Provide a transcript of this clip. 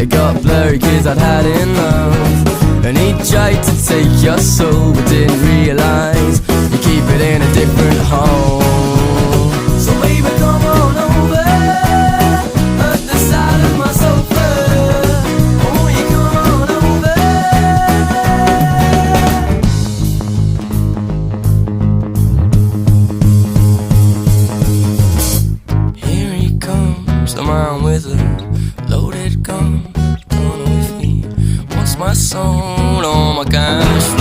It got blurry 'cause I'd had enough. And he tried to take your soul, but didn't realize you keep it in a different home. So baby, come on over at the side of my sofa. Oh, you come on over. Here he comes, the man with a loaded gun, coming with me. Wants my soul on my cash.